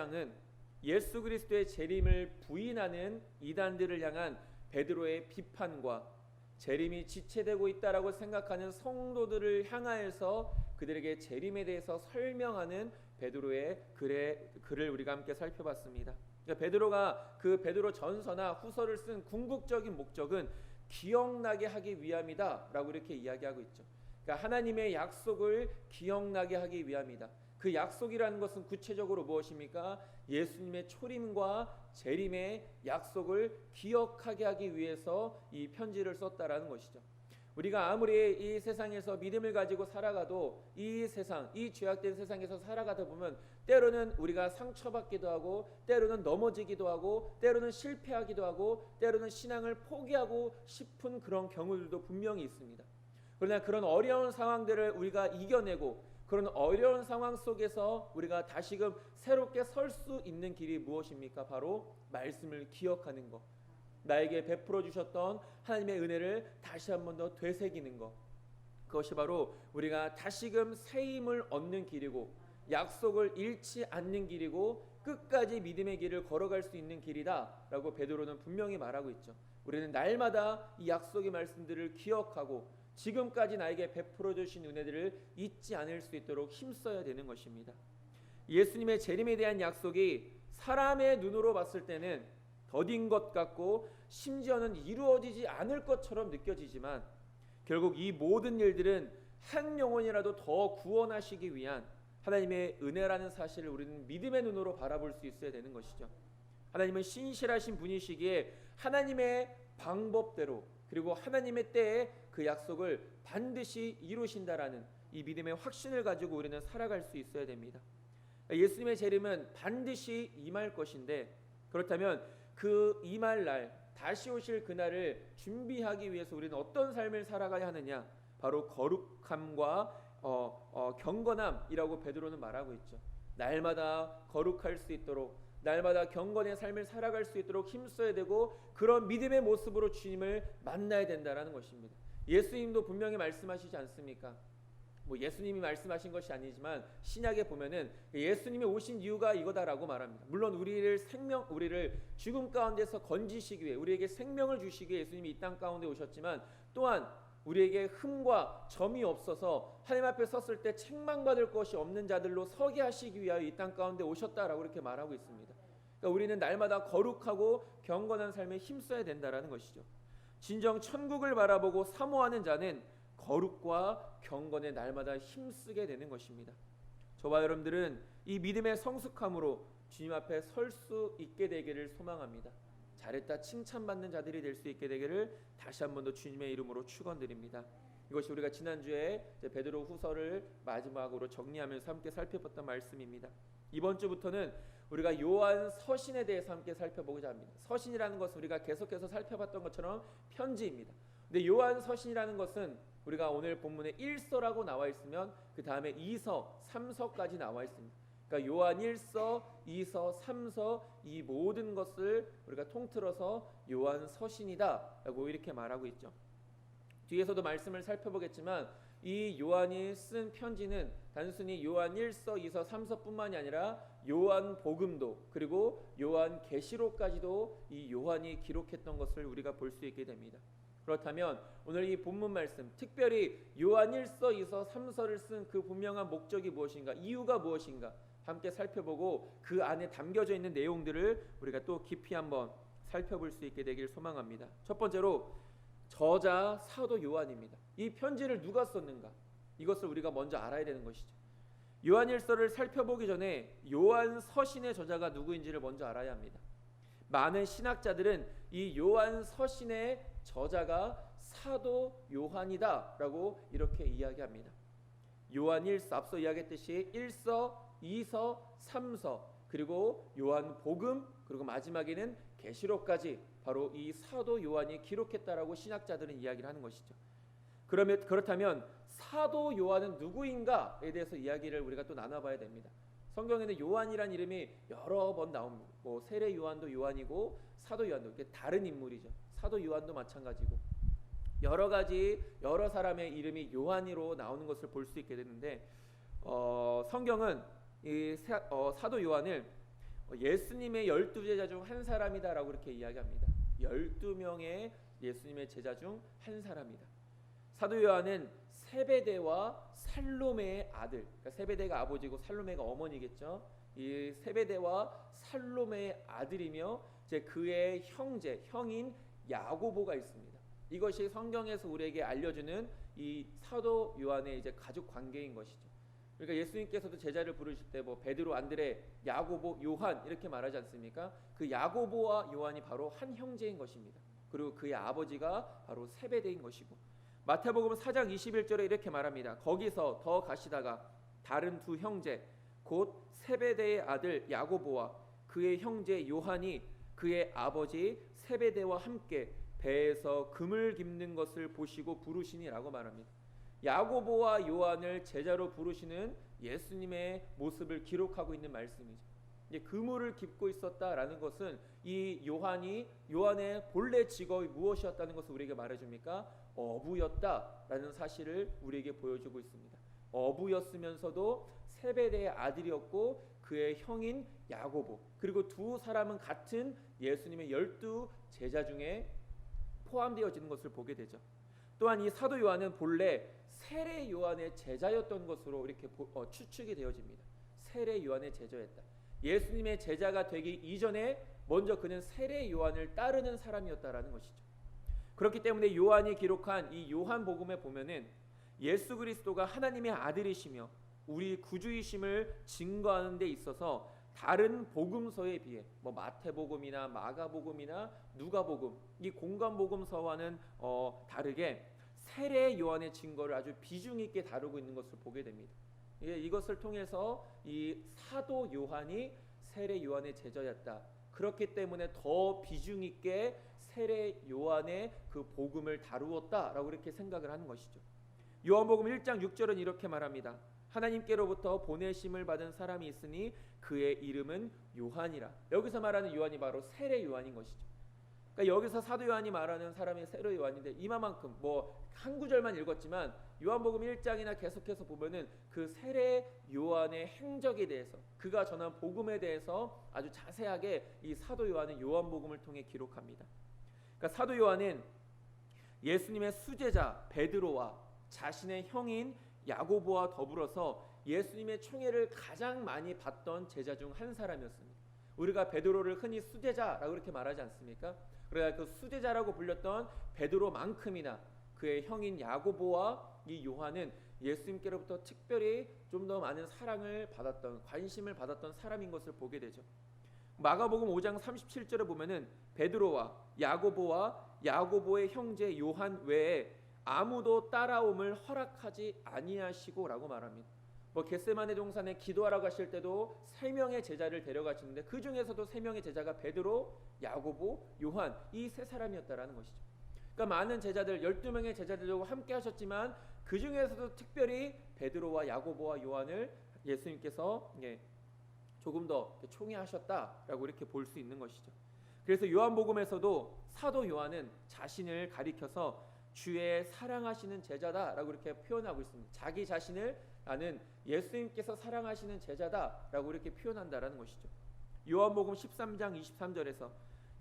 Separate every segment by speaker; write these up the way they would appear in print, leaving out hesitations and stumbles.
Speaker 1: 장은 예수 그리스도의 재림을 부인하는 이단들을 향한 베드로의 비판과 재림이 지체되고 있다라고 생각하는 성도들을 향하여서 그들에게 재림에 대해서 설명하는 베드로의 글을 우리가 함께 살펴봤습니다. 그러니까 베드로가 그 베드로 전서나 후서를 쓴 궁극적인 목적은 기억나게 하기 위함이다라고 이렇게 이야기하고 있죠. 그러니까 하나님의 약속을 기억나게 하기 위함이다. 그 약속이라는 것은 구체적으로 무엇입니까? 예수님의 초림과 재림의 약속을 기억하게 하기 위해서 이 편지를 썼다라는 것이죠. 우리가 아무리 이 세상에서 믿음을 가지고 살아가도 이 세상, 이 죄악된 세상에서 살아가다 보면 때로는 우리가 상처받기도 하고, 때로는 넘어지기도 하고, 때로는 실패하기도 하고, 때로는 신앙을 포기하고 싶은 그런 경우들도 분명히 있습니다. 그러나 그런 어려운 상황들을 우리가 이겨내고, 그런 어려운 상황 속에서 우리가 다시금 새롭게 설 수 있는 길이 무엇입니까? 바로 말씀을 기억하는 것, 나에게 베풀어 주셨던 하나님의 은혜를 다시 한 번 더 되새기는 것, 그것이 바로 우리가 다시금 새 힘을 얻는 길이고 약속을 잃지 않는 길이고 끝까지 믿음의 길을 걸어갈 수 있는 길이다 라고 베드로는 분명히 말하고 있죠. 우리는 날마다 이 약속의 말씀들을 기억하고 지금까지 나에게 베풀어 주신 은혜들을 잊지 않을 수 있도록 힘써야 되는 것입니다. 예수님의 재림에 대한 약속이 사람의 눈으로 봤을 때는 더딘 것 같고 심지어는 이루어지지 않을 것처럼 느껴지지만 결국 이 모든 일들은 한 영혼이라도 더 구원하시기 위한 하나님의 은혜라는 사실을 우리는 믿음의 눈으로 바라볼 수 있어야 되는 것이죠. 하나님은 신실하신 분이시기에 하나님의 방법대로 그리고 하나님의 때에 그 약속을 반드시 이루신다라는 이 믿음의 확신을 가지고 우리는 살아갈 수 있어야 됩니다. 예수님의 재림은 반드시 임할 것인데, 그렇다면 그 임할 날, 다시 오실 그날을 준비하기 위해서 우리는 어떤 삶을 살아가야 하느냐? 바로 거룩함과 경건함이라고 베드로는 말하고 있죠. 날마다 거룩할 수 있도록, 날마다 경건의 삶을 살아갈 수 있도록 힘써야 되고, 그런 믿음의 모습으로 주님을 만나야 된다는 것입니다. 예수님도 분명히 말씀하시지 않습니까? 예수님이 말씀하신 것이 아니지만 신약에 보면은 예수님이 오신 이유가 이거다라고 말합니다. 물론 우리를 죽음 가운데서 건지시기 위해, 우리에게 생명을 주시기 위해 예수님이 이 땅 가운데 오셨지만, 또한 우리에게 흠과 점이 없어서 하나님 앞에 섰을 때 책망받을 것이 없는 자들로 서게 하시기 위하여 이 땅 가운데 오셨다라고 이렇게 말하고 있습니다. 그러니까 우리는 날마다 거룩하고 경건한 삶에 힘써야 된다라는 것이죠. 진정 천국을 바라보고 사모하는 자는 거룩과 경건에 날마다 힘쓰게 되는 것입니다. 저와 여러분들은 이 믿음의 성숙함으로 주님 앞에 설 수 있게 되기를 소망합니다. 잘했다 칭찬받는 자들이 될 수 있게 되기를 다시 한 번 더 주님의 이름으로 축원드립니다. 이것이 우리가 지난주에 베드로 후서를 마지막으로 정리하면서 함께 살펴봤던 말씀입니다. 이번 주부터는 우리가 요한 서신에 대해서 함께 살펴보고자 합니다. 서신이라는 것은 우리가 계속해서 살펴봤던 것처럼 편지입니다. 근데 요한 서신이라는 것은 우리가 오늘 본문에 1서라고 나와 있으면 그 다음에 2서, 3서까지 나와 있습니다. 그러니까 요한 1서, 2서, 3서 이 모든 것을 우리가 통틀어서 요한 서신이다 라고 이렇게 말하고 있죠. 뒤에서도 말씀을 살펴보겠지만 이 요한이 쓴 편지는 단순히 요한 1서, 2서, 3서뿐만이 아니라 요한 복음도 그리고 요한 계시록까지도 이 요한이 기록했던 것을 우리가 볼 수 있게 됩니다. 그렇다면 오늘 이 본문 말씀, 특별히 요한 1서, 2서, 3서를 쓴 그 분명한 목적이 무엇인가, 이유가 무엇인가 함께 살펴보고 그 안에 담겨져 있는 내용들을 우리가 또 깊이 한번 살펴볼 수 있게 되길 소망합니다. 첫 번째로 저자 사도 요한입니다. 이 편지를 누가 썼는가, 이것을 우리가 먼저 알아야 되는 것이죠. 요한 1서를 살펴보기 전에 요한 서신의 저자가 누구인지를 먼저 알아야 합니다. 많은 신학자들은 이 요한 서신의 저자가 사도 요한이다 라고 이렇게 이야기합니다. 요한 1서, 앞서 이야기했듯이 1서, 2서, 3서 그리고 요한 복음 그리고 마지막에는 계시록까지 바로 이 사도 요한이 기록했다라고 신학자들은 이야기를 하는 것이죠. 그렇다면 사도 요한은 누구인가에 대해서 이야기를 우리가 또 나눠봐야 됩니다. 성경에는 요한이란 이름이 여러 번 나옵니다. 세례 요한도 요한이고 사도 요한도 이렇게 다른 인물이죠. 사도 요한도 마찬가지고 여러 가지 여러 사람의 이름이 요한이로 나오는 것을 볼 수 있게 되는데 성경은 이 사도 요한을 예수님의 12제자 중 한 사람이다라고 이렇게 이야기합니다. 12명의 예수님의 제자 중 한 사람이다. 사도 요한은 세베대와 살로메의 아들, 그러니까 세베대가 아버지고 살로메가 어머니겠죠. 이 세베대와 살로메의 아들이며 이제 그의 형인 야고보가 있습니다. 이것이 성경에서 우리에게 알려주는 이 사도 요한의 이제 가족 관계인 것이죠. 그러니까 예수님께서도 제자를 부르실 때 뭐 베드로, 안드레, 야고보, 요한 이렇게 말하지 않습니까? 그 야고보와 요한이 바로 한 형제인 것입니다. 그리고 그의 아버지가 바로 세베대인 것이고, 마태복음 4장 21절에 이렇게 말합니다. 거기서 더 가시다가 다른 두 형제 곧 세베대의 아들 야고보와 그의 형제 요한이 그의 아버지 세베대와 함께 배에서 금을 깁는 것을 보시고 부르시니라고 말합니다. 야고보와 요한을 제자로 부르시는 예수님의 모습을 기록하고 있는 말씀이죠. 그물을 깁고 있었다라는 것은 이 요한의 본래 직업이 무엇이었다는 것을 우리에게 말해줍니까? 어부였다라는 사실을 우리에게 보여주고 있습니다. 어부였으면서도 세베대의 아들이었고 그의 형인 야고보, 그리고 두 사람은 같은 예수님의 12제자 중에 포함되어지는 것을 보게 되죠. 또한 이 사도 요한은 본래 세례 요한의 제자였던 것으로 이렇게 추측이 되어집니다. 세례 요한의 제자였다. 예수님의 제자가 되기 이전에 먼저 그는 세례 요한을 따르는 사람이었다라는 것이죠. 그렇기 때문에 요한이 기록한 이 요한복음에 보면은 예수 그리스도가 하나님의 아들이시며 우리 구주이심을 증거하는 데 있어서 다른 복음서에 비해 뭐 마태복음이나 마가복음이나 누가복음, 이 공관복음서와는 다르게 세례 요한의 증거를 아주 비중 있게 다루고 있는 것을 보게 됩니다. 이것을 통해서 이 사도 요한이 세례 요한의 제자였다. 그렇기 때문에 더 비중 있게 세례 요한의 그 복음을 다루었다라고 이렇게 생각을 하는 것이죠. 요한복음 1장 6절은 이렇게 말합니다. 하나님께로부터 보내심을 받은 사람이 있으니 그의 이름은 요한이라. 여기서 말하는 요한이 바로 세례 요한인 것이죠. 그러니까 여기서 사도 요한이 말하는 사람이 세례 요한인데, 이만큼 뭐 한 구절만 읽었지만 요한복음 1장이나 계속해서 보면은 그 세례 요한의 행적에 대해서, 그가 전한 복음에 대해서 아주 자세하게 이 사도 요한은 요한복음을 통해 기록합니다. 그러니까 사도 요한은 예수님의 수제자 베드로와 자신의 형인 야고보와 더불어서 예수님의 총애를 가장 많이 받던 제자 중 한 사람이었습니다. 우리가 베드로를 흔히 수제자라고 이렇게 말하지 않습니까? 그러나 그 수제자라고 불렸던 베드로만큼이나 그의 형인 야고보와 이 요한은 예수님께로부터 특별히 좀 더 많은 사랑을 받았던, 관심을 받았던 사람인 것을 보게 되죠. 마가복음 5장 37절에 보면은 베드로와 야고보의 형제 요한 외에 아무도 따라옴을 허락하지 아니하시고라고 말합니다. 뭐 겟세마네 동산에 기도하라고 하실 때도 3명의 제자를 데려가시는데 그 중에서도 3명의 제자가 베드로, 야고보, 요한, 이 세 사람이었다라는 것이죠. 그러니까 많은 제자들, 12명의 제자들과 함께 하셨지만 그 중에서도 특별히 베드로와 야고보와 요한을 예수님께서 조금 더 총애하셨다라고 이렇게 볼 수 있는 것이죠. 그래서 요한복음에서도 사도 요한은 자신을 가리켜서 주의 사랑하시는 제자다라고 이렇게 표현하고 있습니다. 자기 자신을 나는 예수님께서 사랑하시는 제자다라고 이렇게 표현한다라는 것이죠. 요한복음 13장 23절에서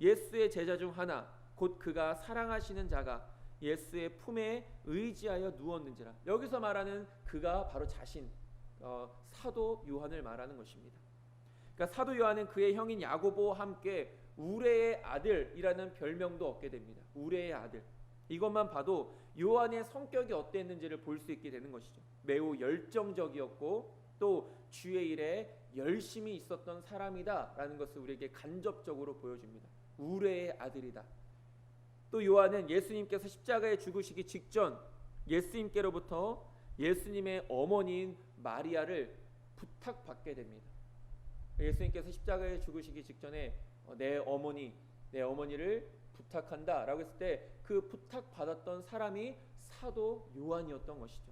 Speaker 1: 예수의 제자 중 하나 곧 그가 사랑하시는 자가 예수의 품에 의지하여 누웠는지라. 여기서 말하는 그가 바로 자신, 사도 요한을 말하는 것입니다. 그러니까 사도 요한은 그의 형인 야고보와 함께 우레의 아들이라는 별명도 얻게 됩니다. 우레의 아들. 이것만 봐도 요한의 성격이 어땠는지를 볼 수 있게 되는 것이죠. 매우 열정적이었고 또 주의 일에 열심히 있었던 사람이다라는 것을 우리에게 간접적으로 보여줍니다. 우레의 아들이다. 또 요한은 예수님께서 십자가에 죽으시기 직전 예수님께로부터 예수님의 어머니인 마리아를 부탁받게 됩니다. 예수님께서 십자가에 죽으시기 직전에 내 어머니를 부탁한다 라고 했을 때 그 부탁받았던 사람이 사도 요한이었던 것이죠.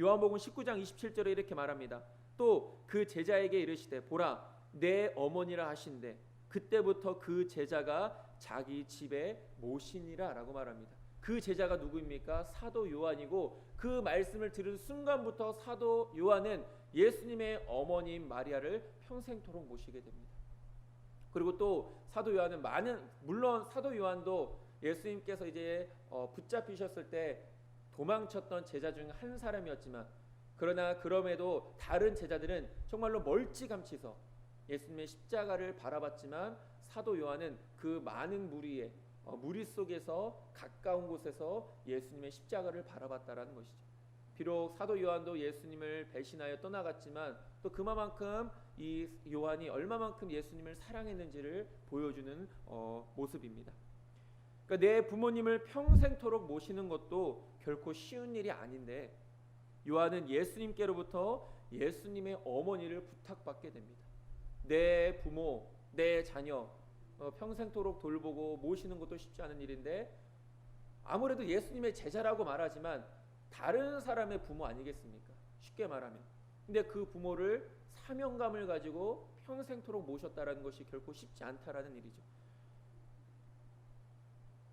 Speaker 1: 요한복음 19장 27절에 이렇게 말합니다. 또 그 제자에게 이르시되 보라 내 어머니라 하신대 그때부터 그 제자가 자기 집에 모시니라 라고 말합니다. 그 제자가 누구입니까? 사도 요한이고 그 말씀을 들은 순간부터 사도 요한은 예수님의 어머니인 마리아를 평생토록 모시게 됩니다. 그리고 또 사도 요한은 물론 사도 요한도 예수님께서 이제 붙잡히셨을 때 도망쳤던 제자 중 한 사람이었지만, 그러나 그럼에도 다른 제자들은 정말로 멀찌감치서 예수님의 십자가를 바라봤지만, 사도 요한은 그 많은 무리 속에서 가까운 곳에서 예수님의 십자가를 바라봤다라는 것이죠. 비록 사도 요한도 예수님을 배신하여 떠나갔지만 또 그만큼 이 요한이 얼마만큼 예수님을 사랑했는지를 보여주는 모습입니다. 그러니까 내 부모님을 평생토록 모시는 것도 결코 쉬운 일이 아닌데, 요한은 예수님께로부터 예수님의 어머니를 부탁받게 됩니다. 내 부모, 내 자녀 평생토록 돌보고 모시는 것도 쉽지 않은 일인데, 아무래도 예수님의 제자라고 말하지만 다른 사람의 부모 아니겠습니까? 쉽게 말하면. 근데 그 부모를 사명감을 가지고 평생토록 모셨다라는 것이 결코 쉽지 않다라는 일이죠.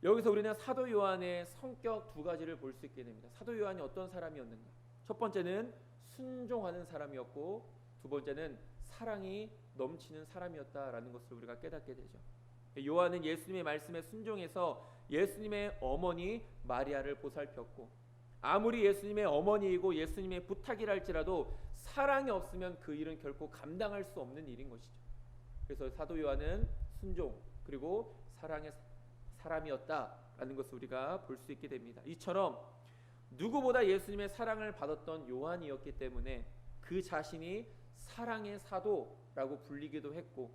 Speaker 1: 여기서 우리는 사도 요한의 성격 두 가지를 볼 수 있게 됩니다. 사도 요한이 어떤 사람이었는가? 첫 번째는 순종하는 사람이었고, 두 번째는 사랑이 넘치는 사람이었다라는 것을 우리가 깨닫게 되죠. 요한은 예수님의 말씀에 순종해서 예수님의 어머니 마리아를 보살폈고, 아무리 예수님의 어머니이고 예수님의 부탁이라 할지라도 사랑이 없으면 그 일은 결코 감당할 수 없는 일인 것이죠. 그래서 사도 요한은 순종 그리고 사랑의 사람이었다라는 것을 우리가 볼 수 있게 됩니다. 이처럼 누구보다 예수님의 사랑을 받았던 요한이었기 때문에 그 자신이 사랑의 사도라고 불리기도 했고,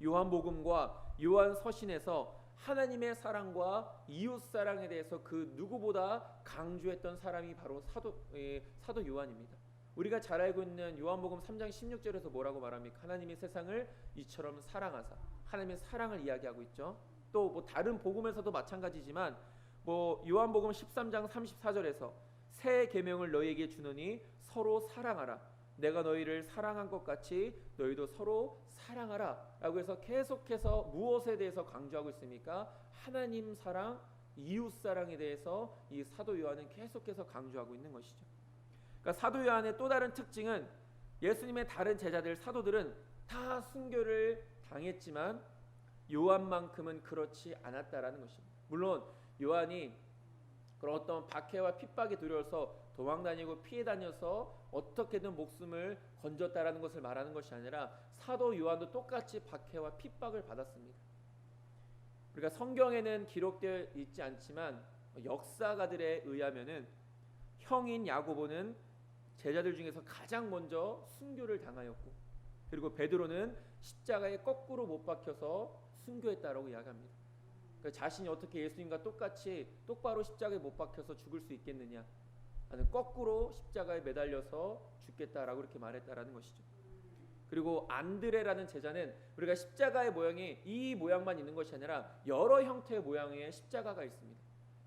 Speaker 1: 요한복음과 요한서신에서 하나님의 사랑과 이웃 사랑에 대해서 그 누구보다 강조했던 사람이 바로 사도 요한입니다. 우리가 잘 알고 있는 요한복음 3장 16절에서 뭐라고 말합니까? 하나님이 세상을 이처럼 사랑하사, 하나님의 사랑을 이야기하고 있죠. 또 뭐 다른 복음에서도 마찬가지지만 요한복음 13장 34절에서 새 계명을 너희에게 주노니 서로 사랑하라, 내가 너희를 사랑한 것 같이 너희도 서로 사랑하라 라고 해서 계속해서 무엇에 대해서 강조하고 있습니까? 하나님 사랑, 이웃 사랑에 대해서 이 사도 요한은 계속해서 강조하고 있는 것이죠. 그러니까 사도 요한의 또 다른 특징은 예수님의 다른 제자들, 사도들은 다 순교를 당했지만 요한만큼은 그렇지 않았다라는 것입니다. 물론 요한이 그런 어떤 박해와 핍박이 두려워서 도망다니고 피해 다녀서 어떻게든 목숨을 건졌다라는 것을 말하는 것이 아니라 사도 요한도 똑같이 박해와 핍박을 받았습니다. 그러니까 성경에는 기록되어 있지 않지만 역사가들에 의하면은 형인 야고보는 제자들 중에서 가장 먼저 순교를 당하였고, 그리고 베드로는 십자가에 거꾸로 못 박혀서 순교했다라고 이야기합니다. 그러니까 자신이 어떻게 예수님과 똑같이 똑바로 십자가에 못 박혀서 죽을 수 있겠느냐, 나는 거꾸로 십자가에 매달려서 죽겠다라고 이렇게 말했다라는 것이죠. 그리고 안드레라는 제자는 우리가 십자가의 모양이 이 모양만 있는 것이 아니라 여러 형태의 모양의 십자가가 있습니다.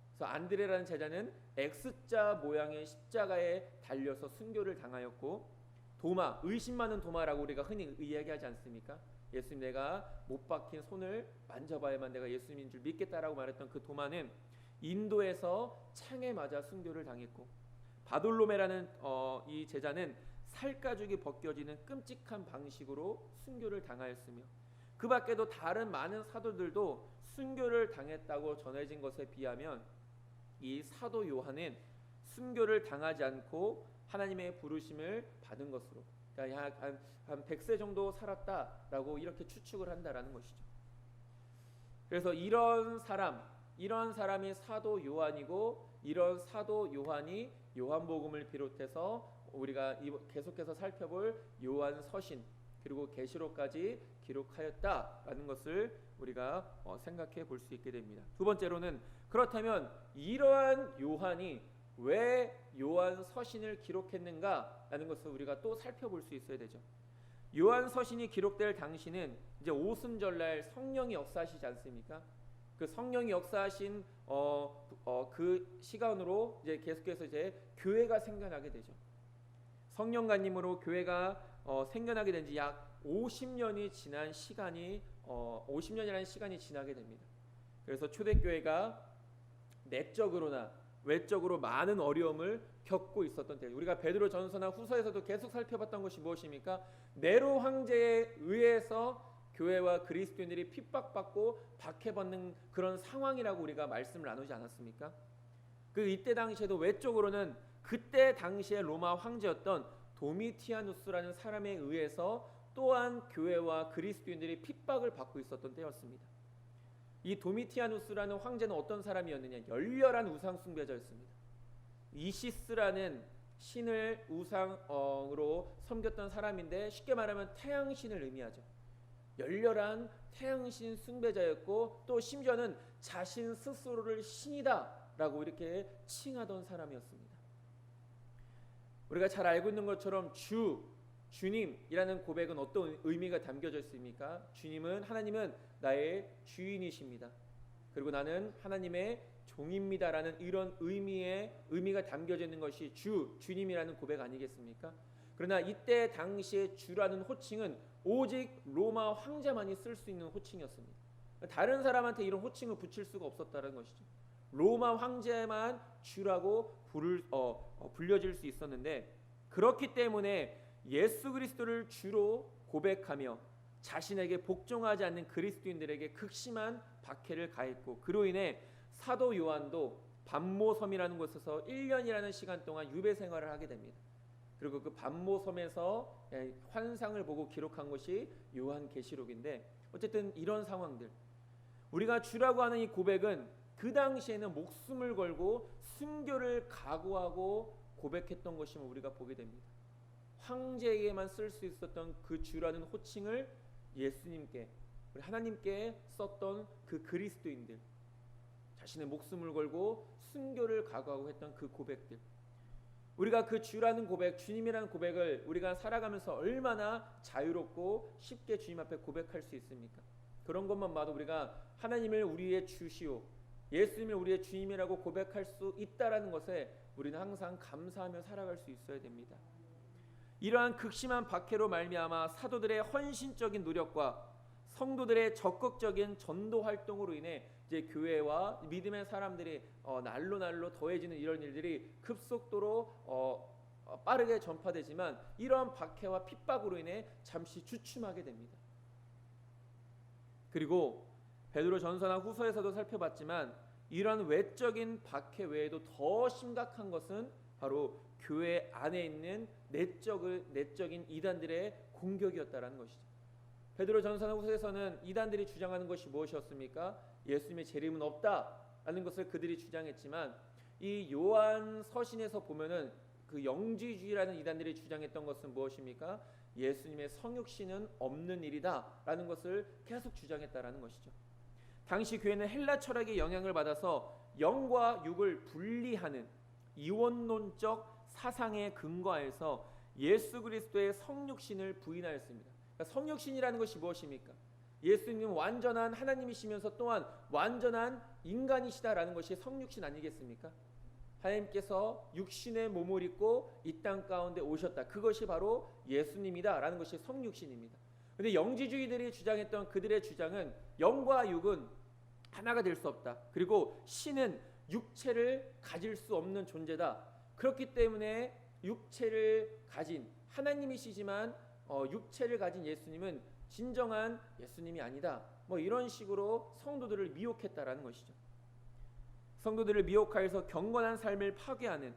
Speaker 1: 그래서 안드레라는 제자는 X자 모양의 십자가에 달려서 순교를 당하였고, 도마, 의심 많은 도마라고 우리가 흔히 이야기하지 않습니까? 예수님, 내가 못 박힌 손을 만져봐야만 내가 예수님인 줄 믿겠다라고 말했던 그 도마는 인도에서 창에 맞아 순교를 당했고, 바돌로메라는 이 제자는 살가죽이 벗겨지는 끔찍한 방식으로 순교를 당하였으며, 그 밖에도 다른 많은 사도들도 순교를 당했다고 전해진 것에 비하면 이 사도 요한은 순교를 당하지 않고 하나님의 부르심을 받은 것으로, 그러니까 한 100세 정도 살았다라고 이렇게 추측을 한다라는 것이죠. 그래서 이런 사람이 사도 요한이고, 이런 사도 요한이 요한복음을 비롯해서 우리가 계속해서 살펴볼 요한서신 그리고 계시록까지 기록하였다라는 것을 우리가 생각해 볼 수 있게 됩니다. 두 번째로는, 그렇다면 이러한 요한이 왜 요한서신을 기록했는가라는 것을 우리가 또 살펴볼 수 있어야 되죠. 요한서신이 기록될 당시는 이제 오순절날 성령이 역사하시지 않습니까? 그 성령이 역사하신 그 시간으로 이제 계속해서 이제 교회가 생겨나게 되죠. 성령가님으로 교회가 생겨나게 된 지 약 50년이 지난 시간이 50년이라는 시간이 지나게 됩니다. 그래서 초대교회가 내적으로나 외적으로 많은 어려움을 겪고 있었던 때, 우리가 베드로 전서나 후서에서도 계속 살펴봤던 것이 무엇입니까? 네로 황제에 의해서 교회와 그리스도인들이 핍박받고 박해받는 그런 상황이라고 우리가 말씀을 나누지 않았습니까? 그 이때 당시에도 외적으로는 그때 당시에 로마 황제였던 도미티아누스라는 사람에 의해서 또한 교회와 그리스도인들이 핍박을 받고 있었던 때였습니다. 이 도미티아누스라는 황제는 어떤 사람이었느냐? 열렬한 우상 숭배자였습니다. 이시스라는 신을 우상으로 섬겼던 사람인데 쉽게 말하면 태양신을 의미하죠. 열렬한 태양신 숭배자였고 또 심지어는 자신 스스로를 신이다라고 이렇게 칭하던 사람이었습니다. 우리가 잘 알고 있는 것처럼 주님이라는 고백은 어떤 의미가 담겨져 있습니까? 하나님은 나의 주인이십니다. 그리고 나는 하나님의 종입니다라는 이런 의미가 담겨져 있는 것이 주님이라는 고백 아니겠습니까? 그러나 이때 당시에 주라는 호칭은 오직 로마 황제만이 쓸 수 있는 호칭이었습니다. 다른 사람한테 이런 호칭을 붙일 수가 없었다는 것이죠. 로마 황제만 주라고 불려질 수 있었는데, 그렇기 때문에 예수 그리스도를 주로 고백하며 자신에게 복종하지 않는 그리스도인들에게 극심한 박해를 가했고, 그로 인해 사도 요한도 반모섬이라는 곳에서 1년이라는 시간 동안 유배 생활을 하게 됩니다. 그리고 그 반모섬에서 환상을 보고 기록한 것이 요한계시록인데, 어쨌든 이런 상황들, 우리가 주라고 하는 이 고백은 그 당시에는 목숨을 걸고 순교를 각오하고 고백했던 것임을 우리가 보게 됩니다. 황제에게만 쓸 수 있었던 그 주라는 호칭을 예수님께, 우리 하나님께 썼던 그 그리스도인들, 자신의 목숨을 걸고 순교를 각오하고 했던 그 고백들, 우리가 그 주라는 고백, 주님이라는 고백을 우리가 살아가면서 얼마나 자유롭고 쉽게 주님 앞에 고백할 수 있습니까? 그런 것만 봐도 우리가 하나님을 우리의 주시오, 예수님을 우리의 주님이라고 고백할 수 있다라는 것에 우리는 항상 감사하며 살아갈 수 있어야 됩니다. 이러한 극심한 박해로 말미암아 사도들의 헌신적인 노력과 성도들의 적극적인 전도 활동으로 인해 이제 교회와 믿음의 사람들이 날로 더해지는 이런 일들이 급속도로 빠르게 전파되지만, 이러한 박해와 핍박으로 인해 잠시 주춤하게 됩니다. 그리고 베드로전서나 후서에서도 살펴봤지만, 이러한 외적인 박해 외에도 더 심각한 것은 바로 교회 안에 있는 내적인 이단들의 공격이었다라는 것이죠. 베드로전서나 후서에서는 이단들이 주장하는 것이 무엇이었습니까? 예수님의 재림은 없다라는 것을 그들이 주장했지만, 이 요한 서신에서 보면은 그 영지주의라는 이단들이 주장했던 것은 무엇입니까? 예수님의 성육신은 없는 일이다라는 것을 계속 주장했다라는 것이죠. 당시 교회는 헬라 철학의 영향을 받아서 영과 육을 분리하는 이원론적 사상에 근거해서 예수 그리스도의 성육신을 부인하였습니다. 그러니까 성육신이라는 것이 무엇입니까? 예수님은 완전한 하나님이시면서 또한 완전한 인간이시다라는 것이 성육신 아니겠습니까? 하나님께서 육신의 몸을 입고 이 땅 가운데 오셨다. 그것이 바로 예수님이다라는 것이 성육신입니다. 그런데 영지주의들이 주장했던 그들의 주장은 영과 육은 하나가 될 수 없다. 그리고 신은 육체를 가질 수 없는 존재다. 그렇기 때문에 육체를 가진 하나님이시지만 육체를 가진 예수님은 진정한 예수님이 아니다. 이런 식으로 성도들을 미혹했다라는 것이죠. 성도들을 미혹하여서 경건한 삶을 파괴하는,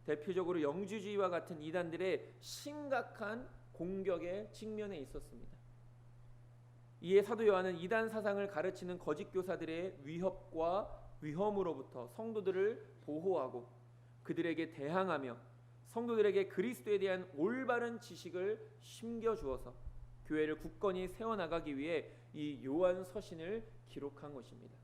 Speaker 1: 대표적으로 영지주의와 같은 이단들의 심각한 공격에 직면해 있었습니다. 이에 사도 요한은 이단 사상을 가르치는 거짓 교사들의 위협과 위험으로부터 성도들을 보호하고 그들에게 대항하며 성도들에게 그리스도에 대한 올바른 지식을 심겨주어서 교회를 굳건히 세워나가기 위해 이 요한 서신을 기록한 것입니다.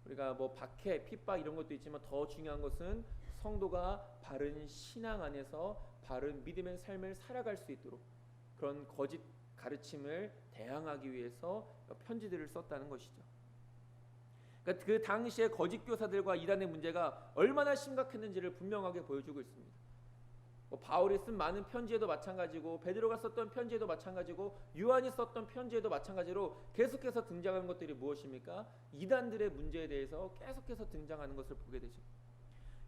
Speaker 1: 우리가 박해, 핍박 이런 것도 있지만 더 중요한 것은 성도가 바른 신앙 안에서 바른 믿음의 삶을 살아갈 수 있도록 그런 거짓 가르침을 대항하기 위해서 편지들을 썼다는 것이죠. 그러니까 그 당시에 거짓 교사들과 이단의 문제가 얼마나 심각했는지를 분명하게 보여주고 있습니다. 바울이 쓴 많은 편지에도 마찬가지고, 베드로가 썼던 편지에도 마찬가지고, 요한이 썼던 편지에도 마찬가지로 계속해서 등장하는 것들이 무엇입니까? 이단들의 문제에 대해서 계속해서 등장하는 것을 보게 되죠.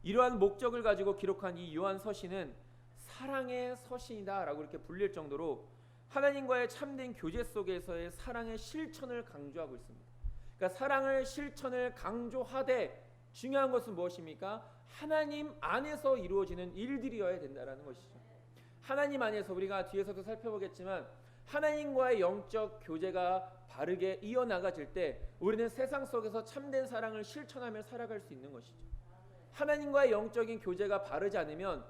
Speaker 1: 이러한 목적을 가지고 기록한 이 요한 서신은 사랑의 서신이다라고 이렇게 불릴 정도로 하나님과의 참된 교제 속에서의 사랑의 실천을 강조하고 있습니다. 그러니까 사랑을 실천을 강조하되 중요한 것은 무엇입니까? 하나님 안에서 이루어지는 일들이어야 된다는 것이죠. 하나님 안에서 우리가 뒤에서도 살펴보겠지만 하나님과의 영적 교제가 바르게 이어나가질 때 우리는 세상 속에서 참된 사랑을 실천하며 살아갈 수 있는 것이죠. 하나님과의 영적인 교제가 바르지 않으면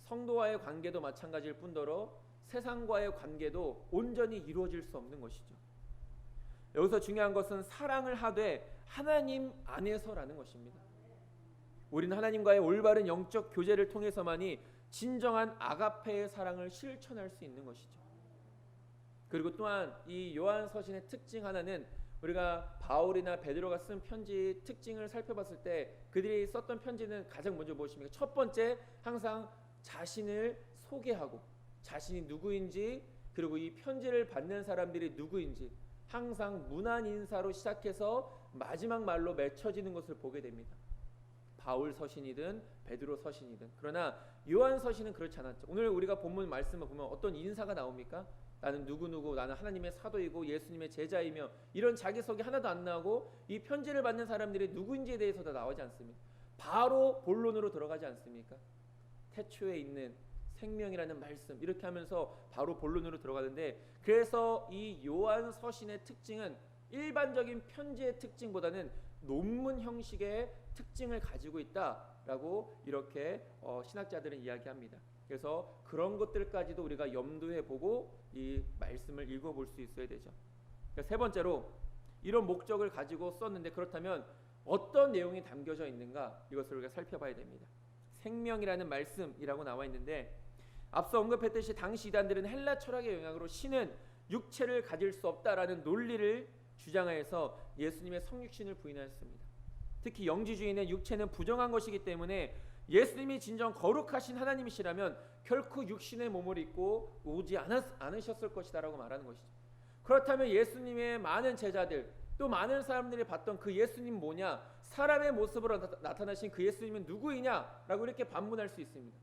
Speaker 1: 성도와의 관계도 마찬가지일 뿐더러 세상과의 관계도 온전히 이루어질 수 없는 것이죠. 여기서 중요한 것은 사랑을 하되 하나님 안에서라는 것입니다. 우리는 하나님과의 올바른 영적 교제를 통해서만이 진정한 아가페의 사랑을 실천할 수 있는 것이죠. 그리고 또한 이 요한서신의 특징 하나는 우리가 바울이나 베드로가 쓴 편지 특징을 살펴봤을 때 그들이 썼던 편지는 가장 먼저 무엇입니까? 첫 번째, 항상 자신을 소개하고 자신이 누구인지, 그리고 이 편지를 받는 사람들이 누구인지 항상 문안 인사로 시작해서 마지막 말로 맺혀지는 것을 보게 됩니다. 바울 서신이든 베드로 서신이든. 그러나 요한 서신은 그렇지 않았죠. 오늘 우리가 본문 말씀을 보면 어떤 인사가 나옵니까? 나는 누구누구, 나는 하나님의 사도이고 예수님의 제자이며, 이런 자기소개 하나도 안 나오고 이 편지를 받는 사람들이 누구인지에 대해서도 나오지 않습니다. 바로 본론으로 들어가지 않습니까? 태초에 있는 생명이라는 말씀, 이렇게 하면서 바로 본론으로 들어가는데, 그래서 이 요한 서신의 특징은 일반적인 편지의 특징보다는 논문 형식의 특징을 가지고 있다라고 이렇게 신학자들은 이야기합니다. 그래서 그런 것들까지도 우리가 염두에 보고 이 말씀을 읽어볼 수 있어야 되죠. 그러니까 세 번째로, 이런 목적을 가지고 썼는데 그렇다면 어떤 내용이 담겨져 있는가, 이것을 우리가 살펴봐야 됩니다. 생명이라는 말씀이라고 나와 있는데, 앞서 언급했듯이 당시 이단들은 헬라 철학의 영향으로 신은 육체를 가질 수 없다라는 논리를 주장하여서 예수님의 성육신을 부인하였습니다. 특히 영지주의는 육체는 부정한 것이기 때문에 예수님이 진정 거룩하신 하나님이시라면 결코 육신의 몸을 입고 오지 않으셨을 것이다라고 말하는 것이죠. 그렇다면 예수님의 많은 제자들, 또 많은 사람들이 봤던 그 예수님 뭐냐, 사람의 모습으로 나타나신 그 예수님은 누구이냐라고 이렇게 반문할 수 있습니다.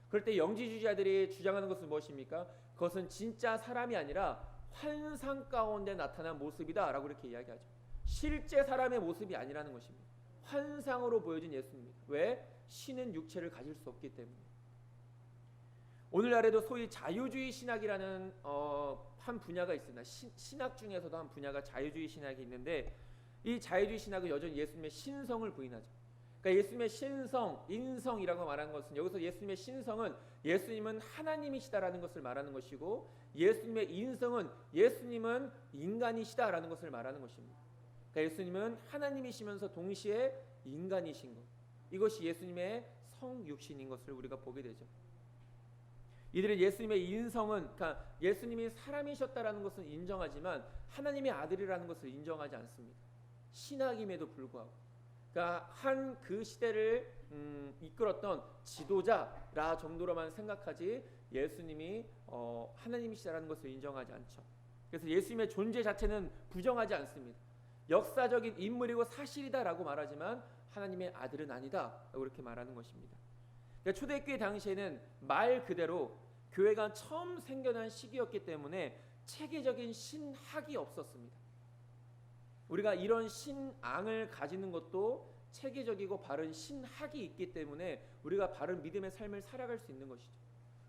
Speaker 1: 그럴 때 영지주의자들이 주장하는 것은 무엇입니까? 그것은 진짜 사람이 아니라 환상 가운데 나타난 모습이다라고 이렇게 이야기하죠. 실제 사람의 모습이 아니라는 것입니다. 환상으로 보여진 예수님입니다. 왜? 신은 육체를 가질 수 없기 때문에. 오늘날에도 소위 자유주의 신학이라는 한 분야가 있습니다. 신학 중에서도 한 분야가 자유주의 신학이 있는데, 이 자유주의 신학은 여전히 예수님의 신성을 부인하죠. 그러니까 예수님의 신성, 인성이라고 말하는 것은, 여기서 예수님의 신성은 예수님은 하나님이시다라는 것을 말하는 것이고, 예수님의 인성은 예수님은 인간이시다라는 것을 말하는 것입니다. 그러니까 예수님은 하나님이시면서 동시에 인간이신 것, 이것이 예수님의 성육신인 것을 우리가 보게 되죠. 이들은 예수님의 인성은, 그러니까 예수님이 사람이셨다라는 것은 인정하지만 하나님의 아들이라는 것을 인정하지 않습니다. 신학임에도 불구하고. 그러니까 한 그 시대를 이끌었던 지도자라 정도로만 생각하지 예수님이 하나님이시라는 것을 인정하지 않죠. 그래서 예수님의 존재 자체는 부정하지 않습니다. 역사적인 인물이고 사실이다라고 말하지만 하나님의 아들은 아니다라고 이렇게 말하는 것입니다. 그러니까 초대교회 당시에는 말 그대로 교회가 처음 생겨난 시기였기 때문에 체계적인 신학이 없었습니다. 우리가 이런 신앙을 가지는 것도 체계적이고 바른 신학이 있기 때문에 우리가 바른 믿음의 삶을 살아갈 수 있는 것이죠.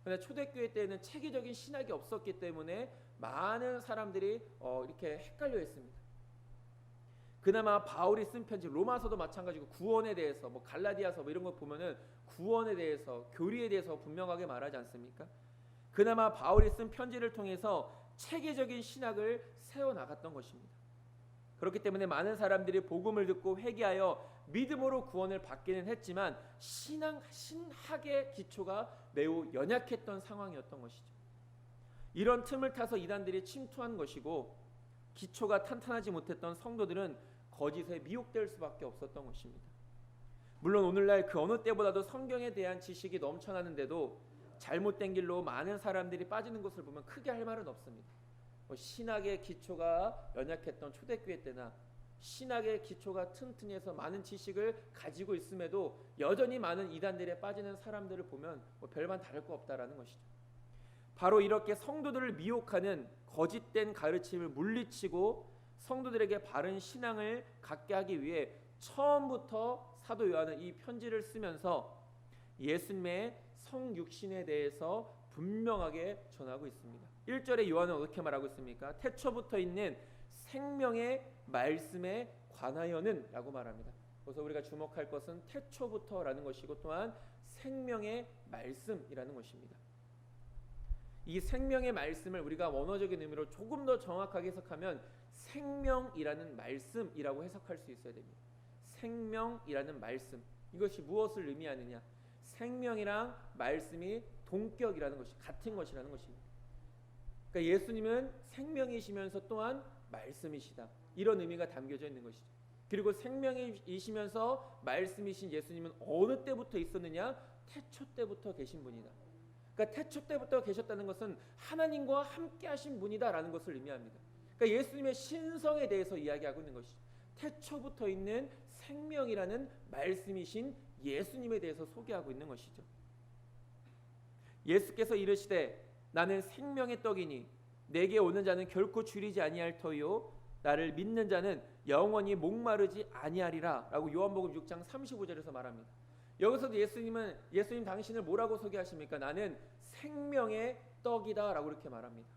Speaker 1: 그런데 초대교회 때는 체계적인 신학이 없었기 때문에 많은 사람들이 이렇게 헷갈려 했습니다. 그나마 바울이 쓴 편지, 로마서도 마찬가지고 구원에 대해서, 갈라디아서 이런 거 보면은 구원에 대해서, 교리에 대해서 분명하게 말하지 않습니까? 그나마 바울이 쓴 편지를 통해서 체계적인 신학을 세워 나갔던 것입니다. 그렇기 때문에 많은 사람들이 복음을 듣고 회개하여 믿음으로 구원을 받기는 했지만 신학의 기초가 매우 연약했던 상황이었던 것이죠. 이런 틈을 타서 이단들이 침투한 것이고, 기초가 탄탄하지 못했던 성도들은 거짓에 미혹될 수밖에 없었던 것입니다. 물론 오늘날 그 어느 때보다도 성경에 대한 지식이 넘쳐나는데도 잘못된 길로 많은 사람들이 빠지는 것을 보면 크게 할 말은 없습니다. 신학의 기초가 연약했던 초대교회 때나 신학의 기초가 튼튼해서 많은 지식을 가지고 있음에도 여전히 많은 이단들에 빠지는 사람들을 보면 별반 다를 거 없다라는 것이죠. 바로 이렇게 성도들을 미혹하는 거짓된 가르침을 물리치고 성도들에게 바른 신앙을 갖게 하기 위해 처음부터 사도 요한은 이 편지를 쓰면서 예수님의 성육신에 대해서 분명하게 전하고 있습니다. 1절에 요한은 어떻게 말하고 있습니까? 태초부터 있는 생명의 말씀에 관하여는 라고 말합니다. 그래서 우리가 주목할 것은 태초부터라는 것이고 또한 생명의 말씀이라는 것입니다. 이 생명의 말씀을 우리가 원어적인 의미로 조금 더 정확하게 해석하면 생명이라는 말씀이라고 해석할 수 있어야 됩니다. 생명이라는 말씀, 이것이 무엇을 의미하느냐? 생명이랑 말씀이 동격이라는 것이 같은 것이라는 것입니다. 그러니까 예수님은 생명이시면서 또한 말씀이시다, 이런 의미가 담겨져 있는 것이죠. 그리고 생명이시면서 말씀이신 예수님은 어느 때부터 있었느냐? 태초 때부터 계신 분이다. 그러니까 태초 때부터 계셨다는 것은 하나님과 함께 하신 분이다라는 것을 의미합니다. 그러니까 예수님의 신성에 대해서 이야기하고 있는 것이죠. 태초부터 있는 생명이라는 말씀이신 예수님에 대해서 소개하고 있는 것이죠. 예수께서 이르시되 나는 생명의 떡이니 내게 오는 자는 결코 줄이지 아니할 터요 나를 믿는 자는 영원히 목마르지 아니하리라 라고 요한복음 6장 35절에서 말합니다. 여기서도 예수님 당신을 뭐라고 소개하십니까? 나는 생명의 떡이다 라고 이렇게 말합니다.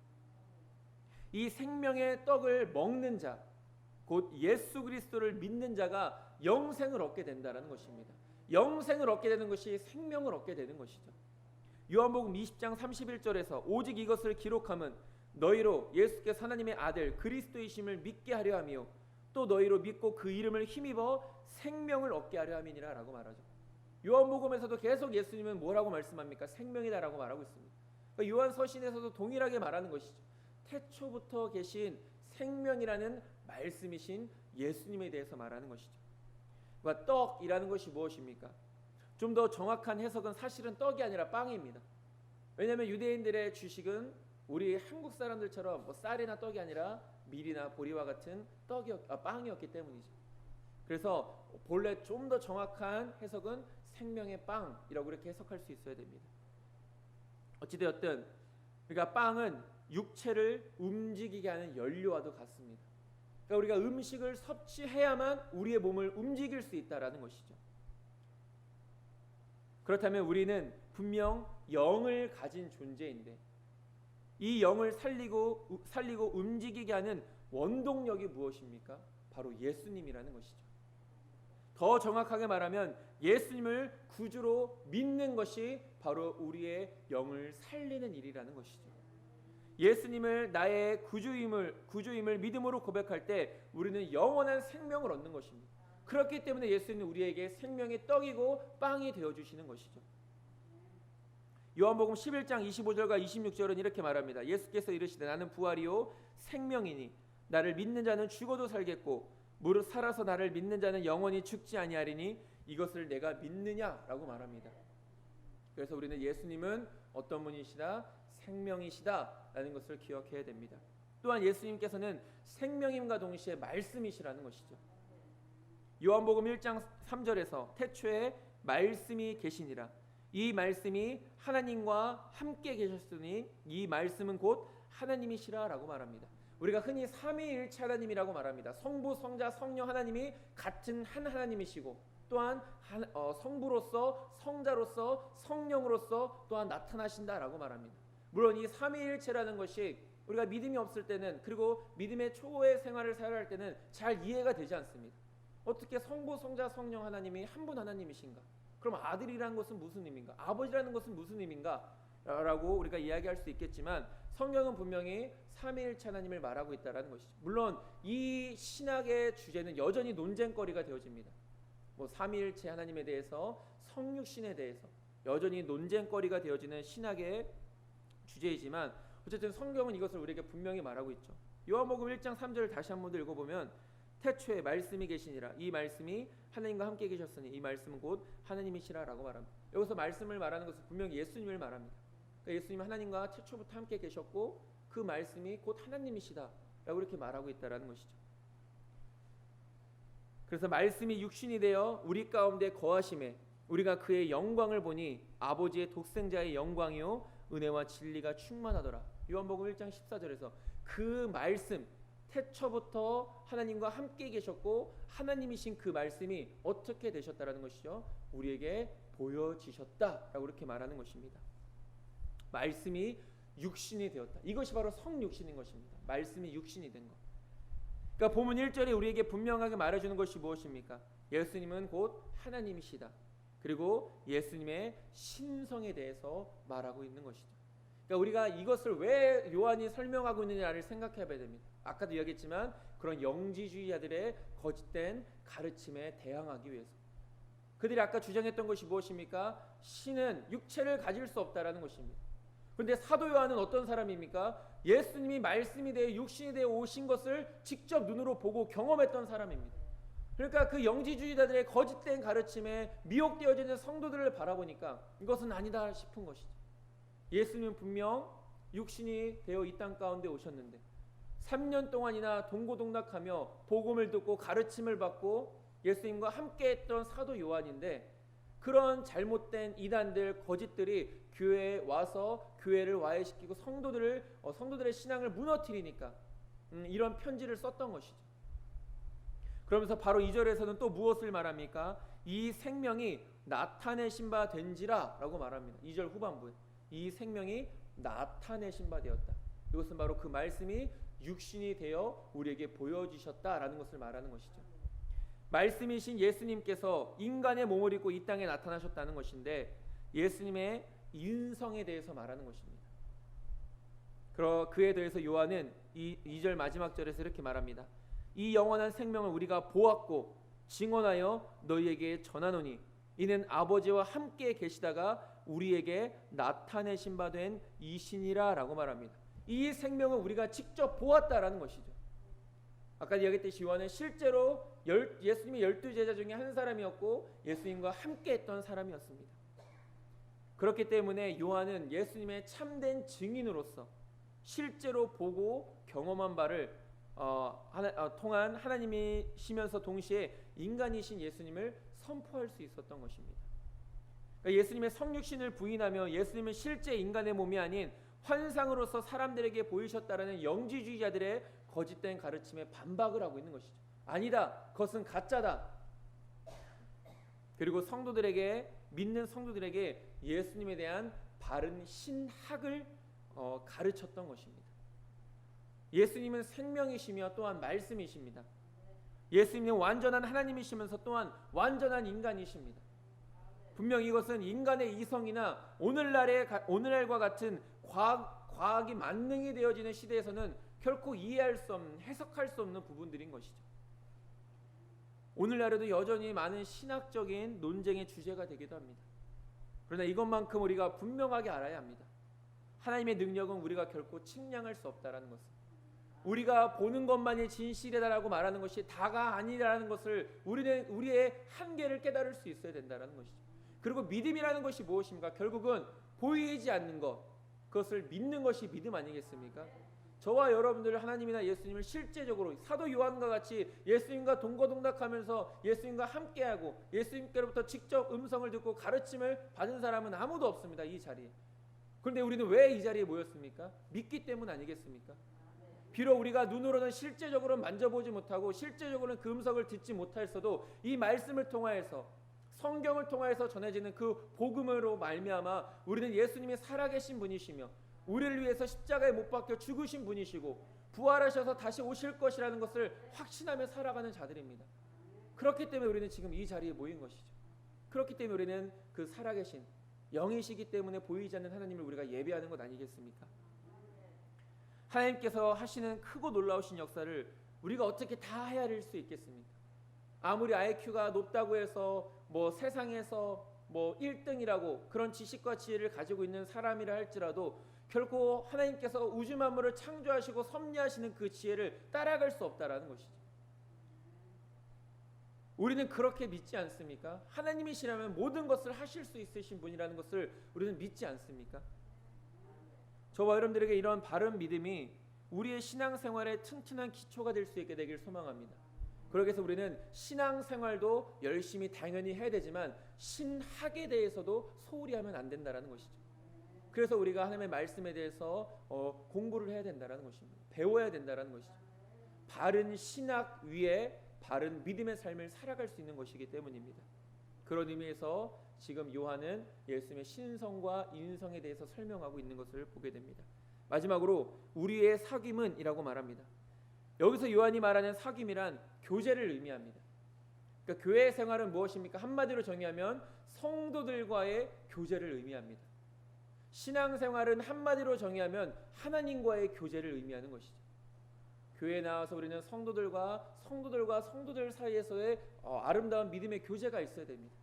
Speaker 1: 이 생명의 떡을 먹는 자, 곧 예수 그리스도를 믿는 자가 영생을 얻게 된다는 것입니다. 영생을 얻게 되는 것이 생명을 얻게 되는 것이죠. 요한복음 20장 31절에서 오직 이것을 기록함은 너희로 예수께서 하나님의 아들 그리스도이심을 믿게 하려 함이요 또 너희로 믿고 그 이름을 힘입어 생명을 얻게 하려 함이니라 라고 말하죠. 요한복음에서도 계속 예수님은 뭐라고 말씀합니까? 생명이다라고 말하고 있습니다. 그러니까 요한 서신에서도 동일하게 말하는 것이죠. 태초부터 계신 생명이라는 말씀이신 예수님에 대해서 말하는 것이죠. 그러니까 떡이라는 것이 무엇입니까? 좀 더 정확한 해석은 사실은 떡이 아니라 빵입니다. 왜냐하면 유대인들의 주식은 우리 한국 사람들처럼 뭐 쌀이나 떡이 아니라 밀이나 보리와 같은 빵이었기 때문이죠. 그래서 본래 좀 더 정확한 해석은 생명의 빵이라고 이렇게 해석할 수 있어야 됩니다. 어찌되었든 그러니까 빵은 육체를 움직이게 하는 연료와도 같습니다. 그러니까 우리가 음식을 섭취해야만 우리의 몸을 움직일 수 있다라는 것이죠. 그렇다면 우리는 분명 영을 가진 존재인데 이 영을 살리고 움직이게 하는 원동력이 무엇입니까? 바로 예수님이라는 것이죠. 더 정확하게 말하면 예수님을 구주로 믿는 것이 바로 우리의 영을 살리는 일이라는 것이죠. 예수님을 나의 구주임을 믿음으로 고백할 때 우리는 영원한 생명을 얻는 것입니다. 그렇기 때문에 예수님은 우리에게 생명의 떡이고 빵이 되어주시는 것이죠. 요한복음 11장 25절과 26절은 이렇게 말합니다. 예수께서 이르시되 나는 부활이요 생명이니 나를 믿는 자는 죽어도 살겠고 무릇 살아서 나를 믿는 자는 영원히 죽지 아니하리니 이것을 내가 믿느냐라고 말합니다. 그래서 우리는 예수님은 어떤 분이시다? 생명이시다라는 것을 기억해야 됩니다. 또한 예수님께서는 생명임과 동시에 말씀이시라는 것이죠. 요한복음 1장 3절에서 태초에 말씀이 계시니라 이 말씀이 하나님과 함께 계셨으니 이 말씀은 곧 하나님이시라 라고 말합니다. 우리가 흔히 삼위일체 하나님이라고 말합니다. 성부, 성자, 성령 하나님이 같은 한 하나님이시고 또한 성부로서 성자로서 성령으로서 또한 나타나신다라고 말합니다. 물론 이 삼위일체라는 것이 우리가 믿음이 없을 때는 그리고 믿음의 초의 생활을 살아갈 때는 잘 이해가 되지 않습니다. 어떻게 성부, 성자, 성령 하나님이 한 분 하나님이신가? 그럼 아들이라는 것은 무슨 의미인가? 아버지라는 것은 무슨 의미인가? 라고 우리가 이야기할 수 있겠지만 성경은 분명히 삼위일체 하나님을 말하고 있다는 것이죠. 물론 이 신학의 주제는 여전히 논쟁거리가 되어집니다. 뭐 삼위일체 하나님에 대해서 성육신에 대해서 여전히 논쟁거리가 되어지는 신학의 주제이지만 어쨌든 성경은 이것을 우리에게 분명히 말하고 있죠. 요한복음 1장 3절을 다시 한번 읽어보면 태초에 말씀이 계시니라 이 말씀이 하나님과 함께 계셨으니 이 말씀은 곧 하나님이시라 라고 말합니다. 여기서 말씀을 말하는 것은 분명히 예수님을 말합니다. 그러니까 예수님은 하나님과 태초부터 함께 계셨고 그 말씀이 곧 하나님이시다 라고 이렇게 말하고 있다는 것이죠. 그래서 말씀이 육신이 되어 우리 가운데 거하심에 우리가 그의 영광을 보니 아버지의 독생자의 영광이요 은혜와 진리가 충만하더라. 요한복음 1장 14절에서 그 말씀, 태초부터 하나님과 함께 계셨고 하나님이신 그 말씀이 어떻게 되셨다라는 것이죠. 우리에게 보여지셨다라고 이렇게 말하는 것입니다. 말씀이 육신이 되었다. 이것이 바로 성육신인 것입니다. 말씀이 육신이 된 것. 그러니까 본문 1절에 우리에게 분명하게 말해주는 것이 무엇입니까? 예수님은 곧 하나님이시다. 그리고 예수님의 신성에 대해서 말하고 있는 것이죠. 그러니까 우리가 이것을 왜 요한이 설명하고 있느냐를 생각해 봐야 됩니다. 아까도 이야기했지만 그런 영지주의자들의 거짓된 가르침에 대항하기 위해서. 그들이 아까 주장했던 것이 무엇입니까? 신은 육체를 가질 수 없다라는 것입니다. 그런데 사도 요한은 어떤 사람입니까? 예수님이 말씀이 되어 육신이 되어 오신 것을 직접 눈으로 보고 경험했던 사람입니다. 그러니까 그 영지주의자들의 거짓된 가르침에 미혹되어지는 성도들을 바라보니까 이것은 아니다 싶은 것이죠. 예수님은 분명 육신이 되어 이 땅 가운데 오셨는데 3년 동안이나 동고동락하며 복음을 듣고 가르침을 받고 예수님과 함께했던 사도 요한인데 그런 잘못된 이단들 거짓들이 교회에 와서 교회를 와해시키고 성도들의 신앙을 무너뜨리니까 이런 편지를 썼던 것이죠. 그러면서 바로 2절에서는 또 무엇을 말합니까? 이 생명이 나타내신 바 된지라 라고 말합니다. 2절 후반부에 이 생명이 나타내신 바 되었다. 이것은 바로 그 말씀이 육신이 되어 우리에게 보여주셨다라는 것을 말하는 것이죠. 말씀이신 예수님께서 인간의 몸을 입고 이 땅에 나타나셨다는 것인데 예수님의 인성에 대해서 말하는 것입니다. 그에 대해서 요한은 2절 마지막 절에서 이렇게 말합니다. 이 영원한 생명을 우리가 보았고 증언하여 너희에게 전하노니 이는 아버지와 함께 계시다가 우리에게 나타내신 바 된 이신이라 라고 말합니다. 이 생명을 우리가 직접 보았다라는 것이죠. 아까 이야기했듯이 요한은 실제로 예수님의 12제자 중에 한 사람이었고 예수님과 함께 했던 사람이었습니다. 그렇기 때문에 요한은 예수님의 참된 증인으로서 실제로 보고 경험한 바를 통한 하나님이시면서 동시에 인간이신 예수님을 선포할 수 있었던 것입니다. 그러니까 예수님의 성육신을 부인하며 예수님은 실제 인간의 몸이 아닌 환상으로서 사람들에게 보이셨다라는 영지주의자들의 거짓된 가르침에 반박을 하고 있는 것이죠. 아니다. 그것은 가짜다. 그리고 믿는 성도들에게 예수님에 대한 바른 신학을 가르쳤던 것입니다. 예수님은 생명이시며 또한 말씀이십니다. 예수님은 완전한 하나님이시면서 또한 완전한 인간이십니다. 분명 이것은 인간의 이성이나 오늘날과 같은 과학이 만능이 되어지는 시대에서는 결코 이해할 수 없는, 해석할 수 없는 부분들인 것이죠. 오늘날에도 여전히 많은 신학적인 논쟁의 주제가 되기도 합니다. 그러나 이것만큼 우리가 분명하게 알아야 합니다. 하나님의 능력은 우리가 결코 측량할 수 없다라는 것을, 우리가 보는 것만이 진실이다라고 말하는 것이 다가 아니라는 것을 우리는 우리의 한계를 깨달을 수 있어야 된다라는 것이죠. 그리고 믿음이라는 것이 무엇입니까? 결국은 보이지 않는 것, 그것을 믿는 것이 믿음 아니겠습니까? 저와 여러분들 하나님이나 예수님을 실제적으로 사도 요한과 같이 예수님과 동거동락하면서 예수님과 함께하고 예수님께로부터 직접 음성을 듣고 가르침을 받은 사람은 아무도 없습니다. 이 자리에. 그런데 우리는 왜 이 자리에 모였습니까? 믿기 때문 아니겠습니까? 비록 우리가 눈으로는 실제적으로 만져보지 못하고 실제적으로는 그 음성을 듣지 못하였어도 이 말씀을 통하여서 성경을 통하여서 전해지는 그 복음으로 말미암아 우리는 예수님이 살아계신 분이시며 우리를 위해서 십자가에 못 박혀 죽으신 분이시고 부활하셔서 다시 오실 것이라는 것을 확신하며 살아가는 자들입니다. 그렇기 때문에 우리는 지금 이 자리에 모인 것이죠. 그렇기 때문에 우리는 그 살아계신 영이시기 때문에 보이지 않는 하나님을 우리가 예배하는 것 아니겠습니까? 하나님께서 하시는 크고 놀라우신 역사를 우리가 어떻게 다 헤아릴 수 있겠습니까? 아무리 IQ가 높다고 해서 세상에서 1등이라고 그런 지식과 지혜를 가지고 있는 사람이라 할지라도 결코 하나님께서 우주 만물을 창조하시고 섭리하시는 그 지혜를 따라갈 수 없다라는 것이죠. 우리는 그렇게 믿지 않습니까? 하나님이시라면 모든 것을 하실 수 있으신 분이라는 것을 우리는 믿지 않습니까? 저와 여러분들에게 이런 바른 믿음이 우리의 신앙생활의 튼튼한 기초가 될 수 있게 되길 소망합니다. 그러기 위해서 우리는 신앙생활도 열심히 당연히 해야 되지만 신학에 대해서도 소홀히 하면 안 된다는 것이죠. 그래서 우리가 하나님의 말씀에 대해서 공부를 해야 된다는 것입니다. 배워야 된다는 것이죠. 바른 신학 위에 바른 믿음의 삶을 살아갈 수 있는 것이기 때문입니다. 그런 의미에서 지금 요한은 예수님의 신성과 인성에 대해서 설명하고 있는 것을 보게 됩니다. 마지막으로 우리의 사귐은 이라고 말합니다. 여기서 요한이 말하는 사귐이란 교제를 의미합니다. 그러니까 교회 생활은 무엇입니까? 한마디로 정의하면 성도들과의 교제를 의미합니다. 신앙생활은 한마디로 정의하면 하나님과의 교제를 의미하는 것이죠. 교회에 나와서 우리는 성도들과 성도들 사이에서의 아름다운 믿음의 교제가 있어야 됩니다.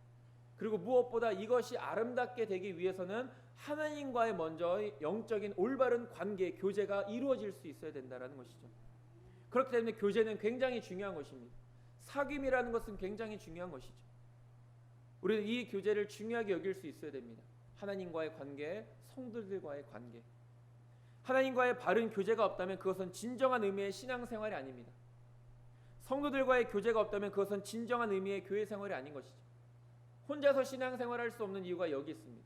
Speaker 1: 그리고 무엇보다 이것이 아름답게 되기 위해서는 하나님과의 먼저 영적인 올바른 관계, 교제가 이루어질 수 있어야 된다는 것이죠. 그렇기 때문에 교제는 굉장히 중요한 것입니다. 사귐이라는 것은 굉장히 중요한 것이죠. 우리는 이 교제를 중요하게 여길 수 있어야 됩니다. 하나님과의 관계, 성도들과의 관계. 하나님과의 바른 교제가 없다면 그것은 진정한 의미의 신앙생활이 아닙니다. 성도들과의 교제가 없다면 그것은 진정한 의미의 교회 생활이 아닌 것이죠. 혼자서 신앙생활할 수 없는 이유가 여기 있습니다.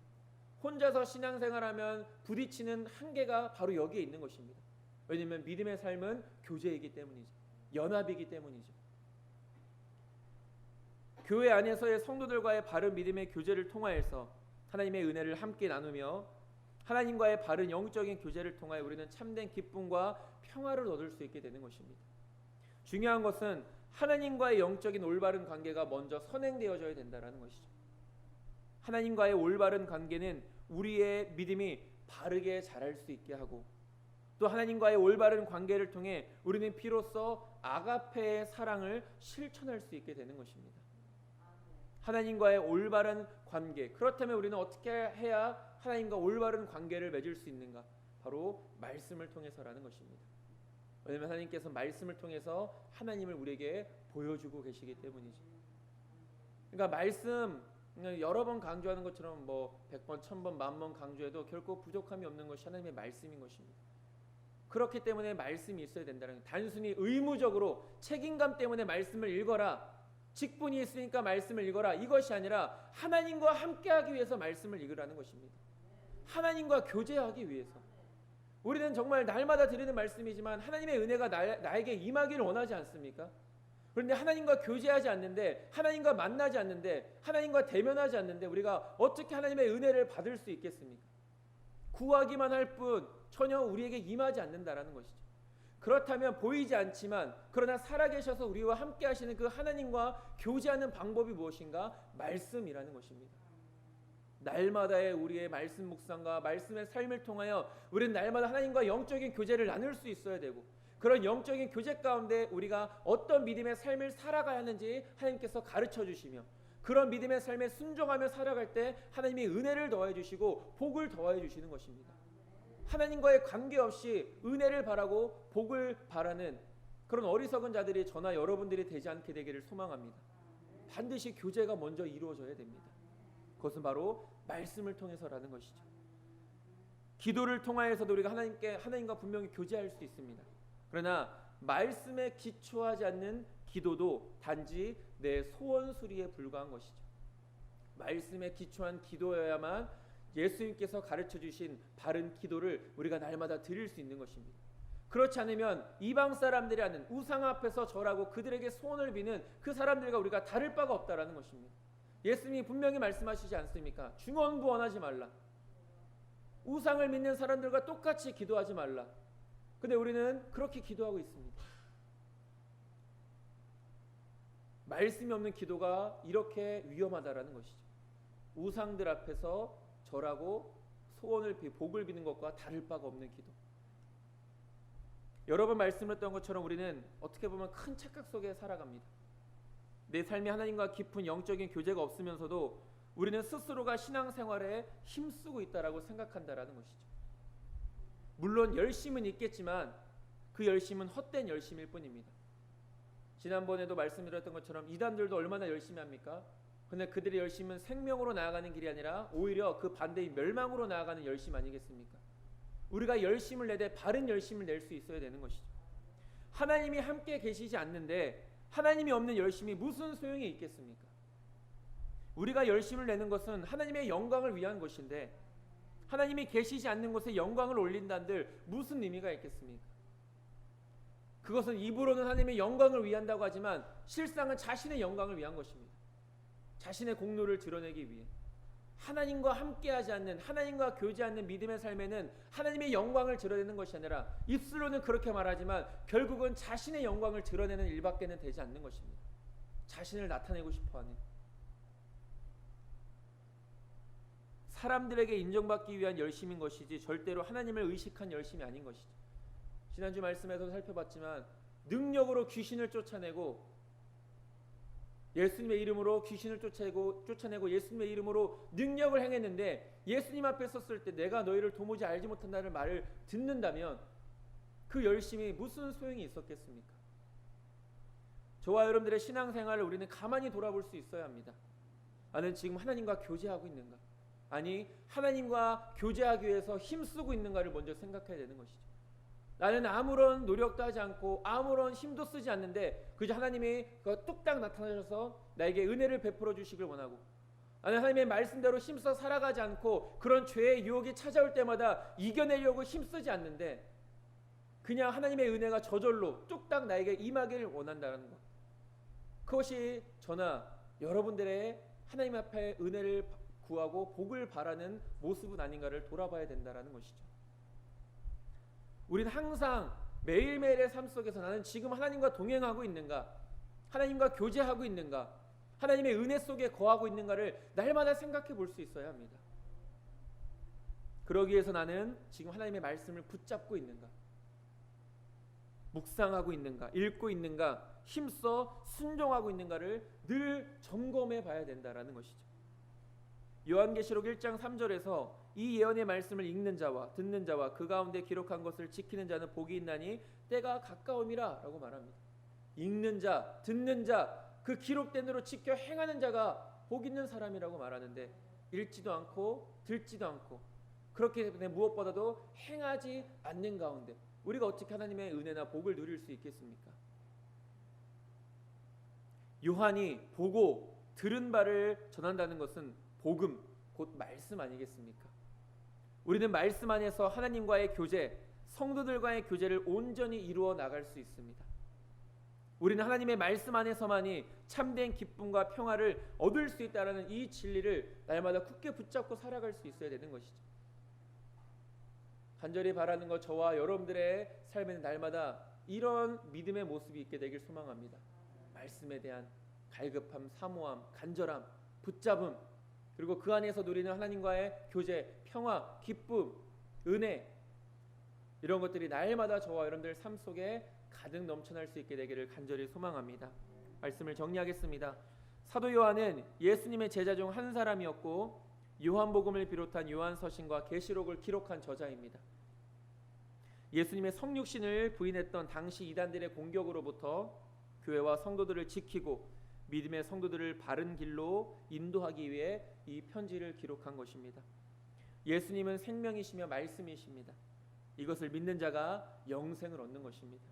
Speaker 1: 혼자서 신앙생활하면 부딪히는 한계가 바로 여기에 있는 것입니다. 왜냐하면 믿음의 삶은 교제이기 때문이죠. 연합이기 때문이죠. 교회 안에서의 성도들과의 바른 믿음의 교제를 통하여서 하나님의 은혜를 함께 나누며 하나님과의 바른 영적인 교제를 통하여 우리는 참된 기쁨과 평화를 얻을 수 있게 되는 것입니다. 중요한 것은 하나님과의 영적인 올바른 관계가 먼저 선행되어져야 된다는 것이죠. 하나님과의 올바른 관계는 우리의 믿음이 바르게 자랄 수 있게 하고 또 하나님과의 올바른 관계를 통해 우리는 비로소 아가페의 사랑을 실천할 수 있게 되는 것입니다. 하나님과의 올바른 관계. 그렇다면 우리는 어떻게 해야 하나님과 올바른 관계를 맺을 수 있는가? 바로 말씀을 통해서라는 것입니다. 왜냐하면 하나님께서 말씀을 통해서 하나님을 우리에게 보여주고 계시기 때문이죠. 그러니까 말씀 여러 번 강조하는 것처럼 100번, 1000번, 10,000번 강조해도 결코 부족함이 없는 것이 하나님의 말씀인 것입니다. 그렇기 때문에 말씀이 있어야 된다는 거예요. 단순히 의무적으로 책임감 때문에 말씀을 읽어라, 직분이 있으니까 말씀을 읽어라, 이것이 아니라 하나님과 함께하기 위해서 말씀을 읽으라는 것입니다. 하나님과 교제하기 위해서. 우리는 정말 날마다 드리는 말씀이지만 하나님의 은혜가 나에게 임하기를 원하지 않습니까? 그런데 하나님과 교제하지 않는데, 하나님과 만나지 않는데, 하나님과 대면하지 않는데 우리가 어떻게 하나님의 은혜를 받을 수 있겠습니까? 구하기만 할 뿐 전혀 우리에게 임하지 않는다라는 것이죠. 그렇다면 보이지 않지만 그러나 살아계셔서 우리와 함께 하시는 그 하나님과 교제하는 방법이 무엇인가? 말씀이라는 것입니다. 날마다의 우리의 말씀 묵상과 말씀의 삶을 통하여 우리는 날마다 하나님과 영적인 교제를 나눌 수 있어야 되고, 그런 영적인 교제 가운데 우리가 어떤 믿음의 삶을 살아가야 하는지 하나님께서 가르쳐 주시며, 그런 믿음의 삶에 순종하며 살아갈 때 하나님이 은혜를 더해 주시고 복을 더해 주시는 것입니다. 하나님과의 관계없이 은혜를 바라고 복을 바라는 그런 어리석은 자들이 저나 여러분들이 되지 않게 되기를 소망합니다. 반드시 교제가 먼저 이루어져야 됩니다. 그것은 바로 말씀을 통해서라는 것이죠. 기도를 통하여서도 우리가 하나님과 분명히 교제할 수 있습니다. 그러나 말씀에 기초하지 않는 기도도 단지 내 소원수리에 불과한 것이죠. 말씀에 기초한 기도여야만 예수님께서 가르쳐 주신 바른 기도를 우리가 날마다 드릴 수 있는 것입니다. 그렇지 않으면 이방 사람들이 하는 우상 앞에서 절하고 그들에게 소원을 비는 그 사람들과 우리가 다를 바가 없다라는 것입니다. 예수님이 분명히 말씀하시지 않습니까? 중언부언하지 말라. 우상을 믿는 사람들과 똑같이 기도하지 말라. 근데 우리는 그렇게 기도하고 있습니다. 말씀이 없는 기도가 이렇게 위험하다라는 것이죠. 우상들 앞에서 절하고 소원을 복을 비는 것과 다를 바가 없는 기도. 여러 번 말씀했던 것처럼 우리는 어떻게 보면 큰 착각 속에 살아갑니다. 내 삶이 하나님과 깊은 영적인 교제가 없으면서도 우리는 스스로가 신앙생활에 힘쓰고 있다라고 생각한다라는 것이죠. 물론 열심은 있겠지만 그 열심은 헛된 열심일 뿐입니다. 지난번에도 말씀드렸던 것처럼 이단들도 얼마나 열심히 합니까? 그런데 그들의 열심은 생명으로 나아가는 길이 아니라 오히려 그 반대인 멸망으로 나아가는 열심 아니겠습니까? 우리가 열심을 내되 바른 열심을 낼 수 있어야 되는 것이죠. 하나님이 함께 계시지 않는데 하나님이 없는 열심이 무슨 소용이 있겠습니까? 우리가 열심을 내는 것은 하나님의 영광을 위한 것인데 하나님이 계시지 않는 곳에 영광을 올린다는들 무슨 의미가 있겠습니까? 그것은 입으로는 하나님의 영광을 위한다고 하지만 실상은 자신의 영광을 위한 것입니다. 자신의 공로를 드러내기 위해. 하나님과 함께하지 않는, 하나님과 교제하는 믿음의 삶에는 하나님의 영광을 드러내는 것이 아니라 입술로는 그렇게 말하지만 결국은 자신의 영광을 드러내는 일밖에는 되지 않는 것입니다. 자신을 나타내고 싶어하는, 사람들에게 인정받기 위한 열심인 것이지 절대로 하나님을 의식한 열심이 아닌 것이죠. 지난주 말씀에서 살펴봤지만 능력으로 귀신을 쫓아내고 예수님의 이름으로 귀신을 쫓아내고 예수님의 이름으로 능력을 행했는데 예수님 앞에 섰을 때 내가 너희를 도무지 알지 못한다는 말을 듣는다면 그 열심이 무슨 소용이 있었겠습니까? 저와 여러분들의 신앙생활을 우리는 가만히 돌아볼 수 있어야 합니다. 나는 지금 하나님과 교제하고 있는가? 아니 하나님과 교제하기 위해서 힘쓰고 있는가를 먼저 생각해야 되는 것이죠. 나는 아무런 노력도 하지 않고 아무런 힘도 쓰지 않는데 그저 하나님이 뚝딱 나타나셔서 나에게 은혜를 베풀어 주시길 원하고, 나는 하나님의 말씀대로 힘써 살아가지 않고 그런 죄의 유혹이 찾아올 때마다 이겨내려고 힘쓰지 않는데 그냥 하나님의 은혜가 저절로 뚝딱 나에게 임하기를 원한다는 것, 그것이 저나 여러분들의 하나님 앞에 은혜를 구하고 복을 바라는 모습은 아닌가를 돌아봐야 된다는 것이죠. 우리는 항상 매일매일의 삶 속에서 나는 지금 하나님과 동행하고 있는가, 하나님과 교제하고 있는가, 하나님의 은혜 속에 거하고 있는가를 날마다 생각해 볼 수 있어야 합니다. 그러기 위해서 나는 지금 하나님의 말씀을 붙잡고 있는가, 묵상하고 있는가, 읽고 있는가, 힘써 순종하고 있는가를 늘 점검해 봐야 된다는 것이죠. 요한계시록 1장 3절에서 이 예언의 말씀을 읽는 자와 듣는 자와 그 가운데 기록한 것을 지키는 자는 복이 있나니 때가 가까움이라 라고 말합니다. 읽는 자, 듣는 자, 그 기록된 대로 지켜 행하는 자가 복 있는 사람이라고 말하는데 읽지도 않고 듣지도 않고 그렇기 때문에 무엇보다도 행하지 않는 가운데 우리가 어떻게 하나님의 은혜나 복을 누릴 수 있겠습니까? 요한이 보고 들은 바를 전한다는 것은 복음, 곧 말씀 아니겠습니까? 우리는 말씀 안에서 하나님과의 교제, 성도들과의 교제를 온전히 이루어 나갈 수 있습니다. 우리는 하나님의 말씀 안에서만이 참된 기쁨과 평화를 얻을 수 있다는 이 진리를 날마다 굳게 붙잡고 살아갈 수 있어야 되는 것이죠. 간절히 바라는 것, 저와 여러분들의 삶에는 날마다 이런 믿음의 모습이 있게 되길 소망합니다. 말씀에 대한 갈급함, 사모함, 간절함, 붙잡음, 그리고 그 안에서 누리는 하나님과의 교제, 평화, 기쁨, 은혜, 이런 것들이 날마다 저와 여러분들 삶 속에 가득 넘쳐날 수 있게 되기를 간절히 소망합니다. 말씀을 정리하겠습니다. 사도 요한은 예수님의 제자 중 한 사람이었고 요한복음을 비롯한 요한서신과 계시록을 기록한 저자입니다. 예수님의 성육신을 부인했던 당시 이단들의 공격으로부터 교회와 성도들을 지키고 믿음의 성도들을 바른 길로 인도하기 위해 이 편지를 기록한 것입니다. 예수님은 생명이시며 말씀이십니다. 이것을 믿는 자가 영생을 얻는 것입니다.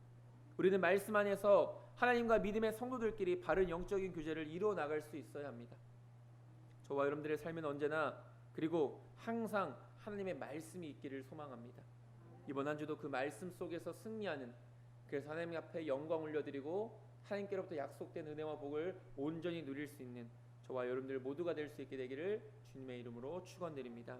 Speaker 1: 우리는 말씀 안에서 하나님과 믿음의 성도들끼리 바른 영적인 교제를 이루어 나갈 수 있어야 합니다. 저와 여러분들의 삶은 언제나 그리고 항상 하나님의 말씀이 있기를 소망합니다. 이번 한 주도 그 말씀 속에서 승리하는, 그래서 하나님 앞에 영광 올려드리고 하나님께로부터 약속된 은혜와 복을 온전히 누릴 수 있는 저와 여러분들 모두가 될 수 있게 되기를 주님의 이름으로 축원드립니다.